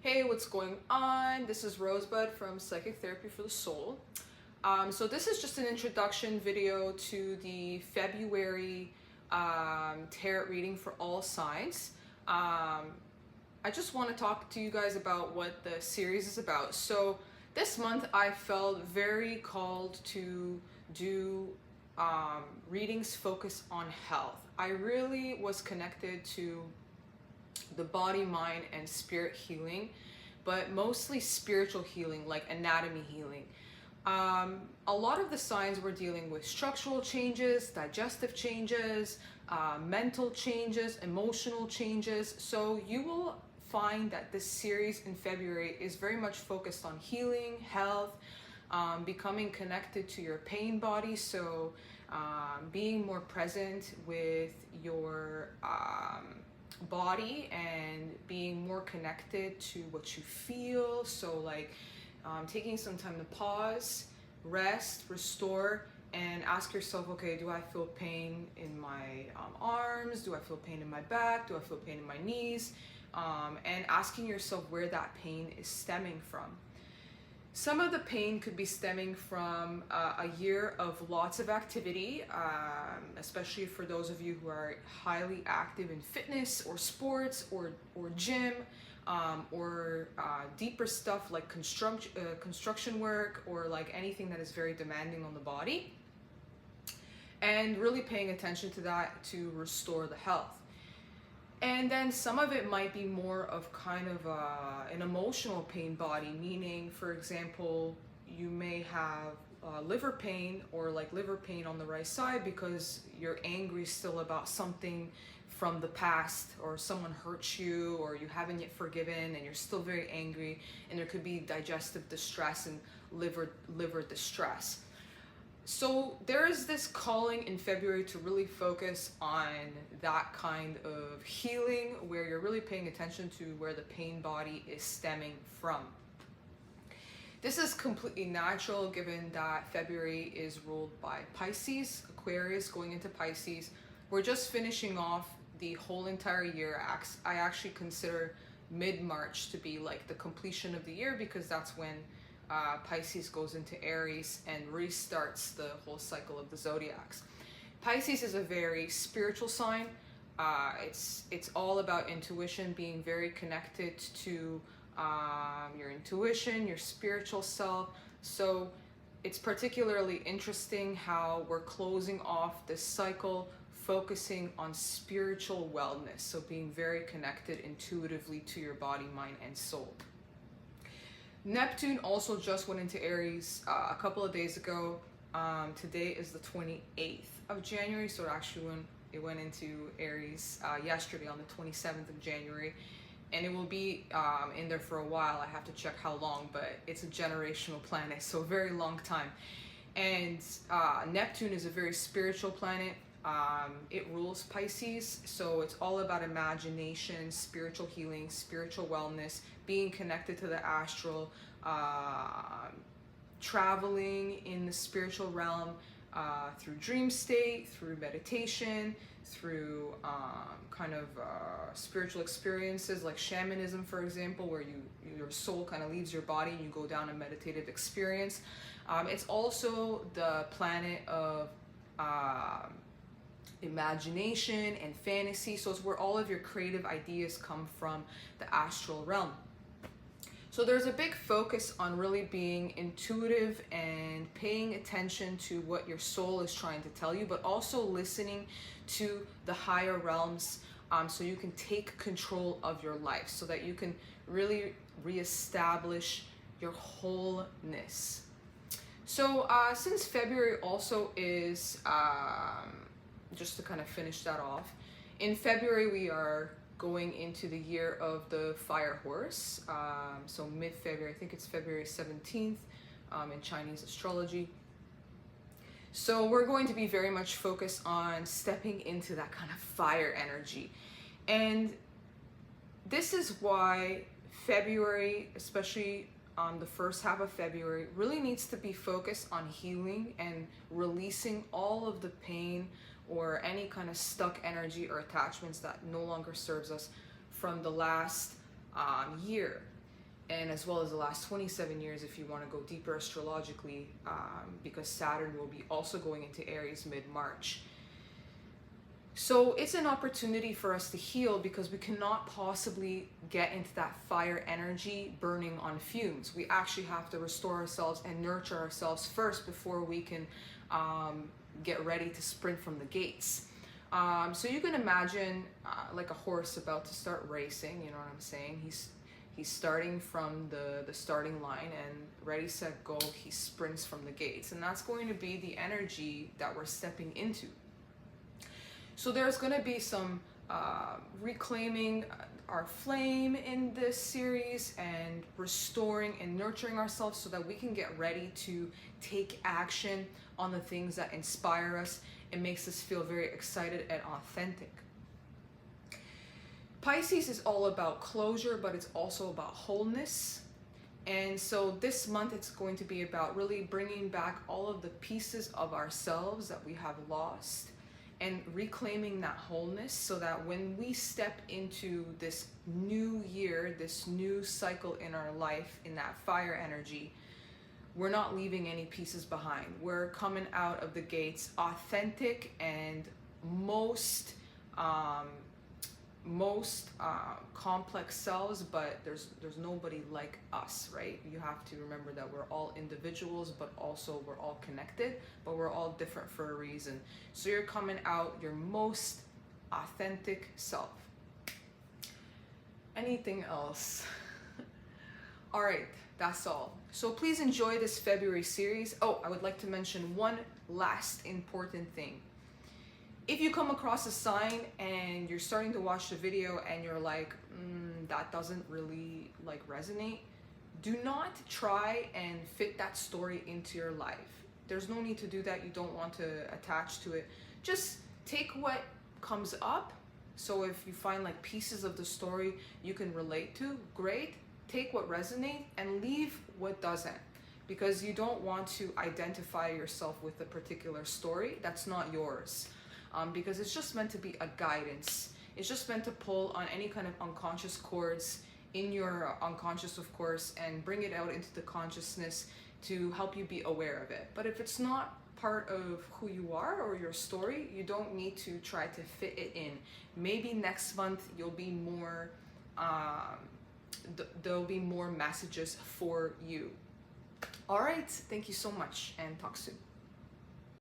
Hey, what's going on? This is Rosebud from Psychic Therapy for the Soul. So this is just an introduction video to the February tarot reading for all signs. I just want to talk to you guys about what the series is about. So this month I felt very called to do readings focused on health. I really was connected to the body, mind, and spirit healing, but mostly spiritual healing, like anatomy healing. A lot of the signs were dealing with structural changes, digestive changes, mental changes, emotional changes. So you will find that this series in February is very much focused on healing, health, becoming connected to your pain body. So being more present with your body and being more connected to what you feel. So like taking some time to pause, rest, restore, and ask yourself, okay, do I feel pain in my arms? Do I feel pain in my back? Do I feel pain in my knees? And asking yourself where that pain is stemming from. Some of the pain could be stemming from a year of lots of activity, especially for those of you who are highly active in fitness or sports or gym, or deeper stuff like construction work, or like anything that is very demanding on the body. And really paying attention to that to restore the health. And then some of it might be more of kind of an emotional pain body, meaning, for example, you may have liver pain, or like liver pain on the right side because you're angry still about something from the past, or someone hurt you, or you haven't yet forgiven and you're still very angry, and there could be digestive distress and liver distress. So there is this calling in February to really focus on that kind of healing, where you're really paying attention to where the pain body is stemming from. This is completely natural given that February is ruled by Pisces, Aquarius going into Pisces. We're just finishing off the whole entire year. I actually consider mid-March to be like the completion of the year, because that's when Pisces goes into Aries and restarts the whole cycle of the zodiacs. Pisces is a very spiritual sign. It's all about intuition, being very connected to your intuition, your spiritual self. So it's particularly interesting how we're closing off this cycle focusing on spiritual wellness. So being very connected intuitively to your body, mind, and soul. Neptune also just went into Aries a couple of days ago. Today is the 28th of January, so it went into Aries yesterday on the 27th of January, and it will be in there for a while. I have to check how long, but it's a generational planet, so a very long time. And Neptune is a very spiritual planet. It rules Pisces, so it's all about imagination, spiritual healing, spiritual wellness, being connected to the astral, traveling in the spiritual realm through dream state, through meditation, through spiritual experiences like shamanism, for example, where your soul kind of leaves your body and you go down a meditative experience. It's also the planet of imagination and fantasy, so it's where all of your creative ideas come from, the astral realm. So there's a big focus on really being intuitive and paying attention to what your soul is trying to tell you, but also listening to the higher realms, so you can take control of your life, so that you can really reestablish your wholeness. So since February also is just to kind of finish that off, in February we are going into the year of the fire horse. So mid-February, I think it's February 17th in Chinese astrology. So we're going to be very much focused on stepping into that kind of fire energy. And this is why February, especially the first half of February, really needs to be focused on healing and releasing all of the pain or any kind of stuck energy or attachments that no longer serves us from the last year. and as well as the last 27 years if you want to go deeper astrologically, because Saturn will be also going into Aries mid-March. So it's an opportunity for us to heal, because we cannot possibly get into that fire energy burning on fumes. We actually have to restore ourselves and nurture ourselves first before we can get ready to sprint from the gates. So you can imagine like a horse about to start racing, you know what I'm saying? He's starting from the starting line, and ready, set, go, he sprints from the gates. And that's going to be the energy that we're stepping into. So there's going to be some reclaiming our flame in this series, and restoring and nurturing ourselves so that we can get ready to take action on the things that inspire us and makes us feel very excited and authentic. Pisces is all about closure, but it's also about wholeness. And so this month it's going to be about really bringing back all of the pieces of ourselves that we have lost, and reclaiming that wholeness, so that when we step into this new year, this new cycle in our life, in that fire energy, we're not leaving any pieces behind. We're coming out of the gates authentic and most complex selves, but there's nobody like us, right? You have to remember that we're all individuals, but also we're all connected, but we're all different for a reason. So you're coming out your most authentic self. Anything else? All right, that's all. So please enjoy this February series. Oh, I would like to mention one last important thing. If you come across a sign and you're starting to watch the video and you're like, that doesn't really like resonate, do not try and fit that story into your life. There's no need to do that. You don't want to attach to it. Just take what comes up. So if you find like pieces of the story you can relate to, great. Take what resonates and leave what doesn't, because you don't want to identify yourself with a particular story that's not yours. Because it's just meant to be a guidance. It's just meant to pull on any kind of unconscious chords in your unconscious, of course, and bring it out into the consciousness to help you be aware of it. But if it's not part of who you are or your story, you don't need to try to fit it in. Maybe next month you'll be more, there'll be more messages for you. All right, thank you so much, and talk soon.